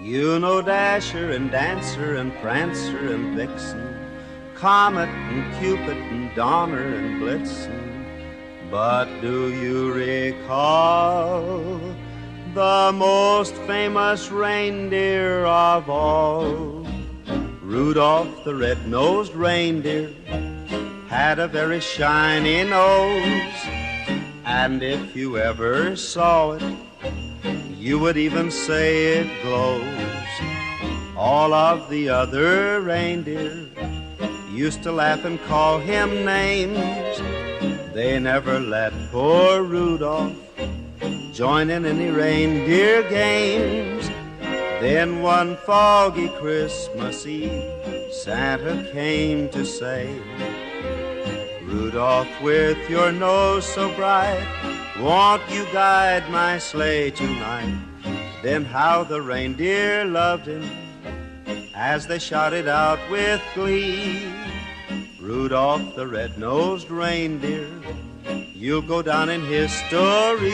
You know Dasher and Dancer and Prancer and Vixen, Comet and Cupid and Donner and Blitzen. But do you recall the most famous reindeer of all? Rudolph the red-nosed reindeer had a very shiny nose, and if you ever saw it, you would even say it glows. All of the other reindeer used to laugh and call him names. They never let poor Rudolph join in any reindeer games. Then one foggy Christmas Eve, Santa came to say, Rudolph, with your nose so bright, won't you guide my sleigh tonight? Then how the reindeer loved him as they shouted out with glee, Rudolph the red-nosed reindeer, you'll go down in history.